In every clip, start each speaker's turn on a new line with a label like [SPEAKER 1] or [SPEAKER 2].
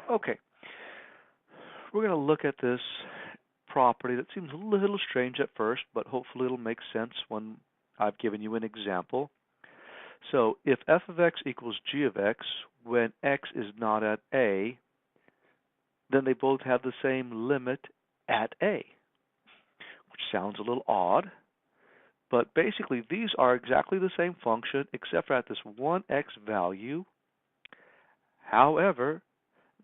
[SPEAKER 1] Okay, we're going to look at this property that seems a little strange at first, but hopefully it'll make sense when I've given you an example. So if f of x equals g of x when x is not at a, then they both have the same limit at a, which sounds a little odd. But basically, these are exactly the same function except for at this one x value. However,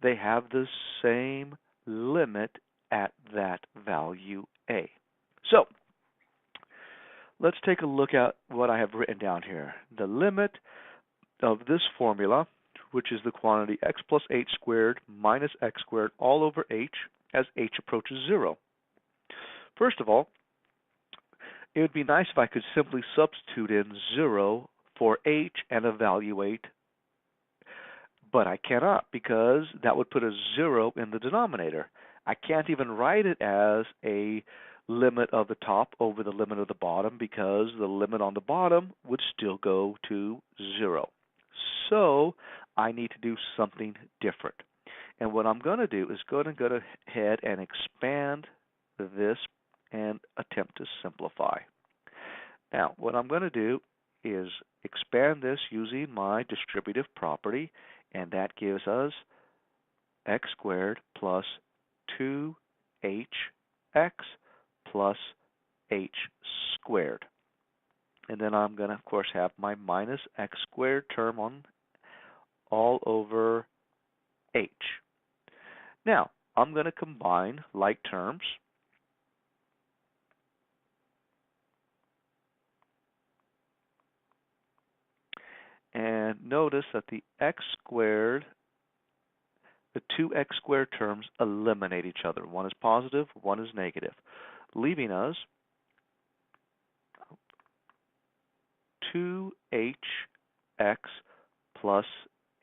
[SPEAKER 1] they have the same limit at that value a. So, let's take a look at what I have written down here. The limit of this formula, which is the quantity x plus h squared minus x squared all over h as h approaches 0. First of all, it would be nice if I could simply substitute in 0 for h and evaluate, but I cannot because that would put a 0 in the denominator. I can't even write it as a limit of the top over the limit of the bottom because the limit on the bottom would still go to 0. So I need to do something different. And what I'm going to do is go ahead and expand this and attempt to simplify. Now, what I'm going to do is expand this using my distributive property, and that gives us x squared plus 2hx plus h squared. And then I'm going to, of course, have my minus x squared term on all over h. Now, I'm going to combine like terms. And notice that the x squared, the two x squared terms eliminate each other. One is positive, one is negative, leaving us 2hx plus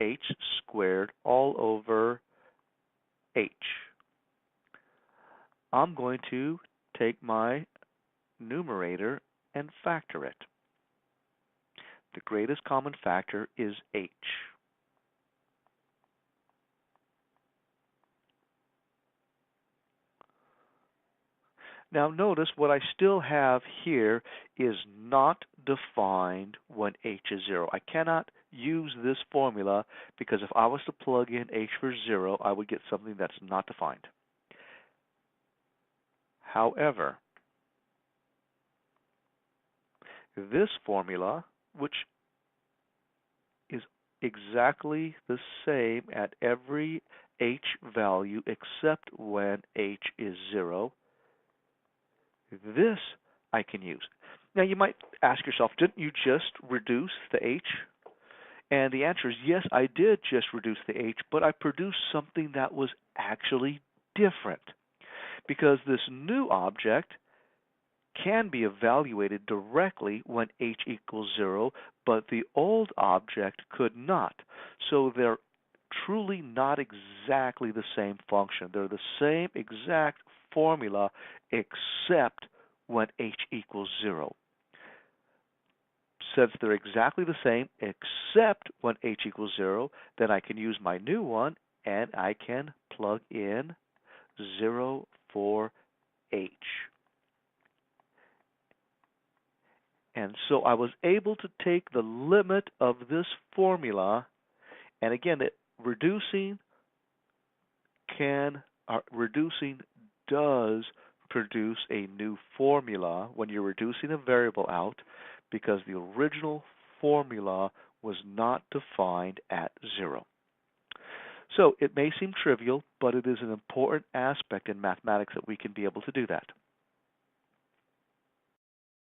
[SPEAKER 1] h squared all over h. I'm going to take my numerator and factor it. The greatest common factor is h. Now notice what I still have here is not defined when h is 0. I cannot use this formula because if I was to plug in h for 0, I would get something that's not defined. However, this formula, which is exactly the same at every h value except when h is 0, this I can use. Now you might ask yourself, didn't you just reduce the h? And the answer is yes, I did just reduce the h, but I produced something that was actually different. Because this new object can be evaluated directly when h equals 0, but the old object could not. So they're truly not exactly the same function. They're the same exact formula except when h equals 0. Since they're exactly the same except when h equals 0, then I can use my new one and I can plug in 0 for h. And so I was able to take the limit of this formula, and again, reducing does produce a new formula when you're reducing a variable out because the original formula was not defined at 0. So it may seem trivial, but it is an important aspect in mathematics that we can be able to do that.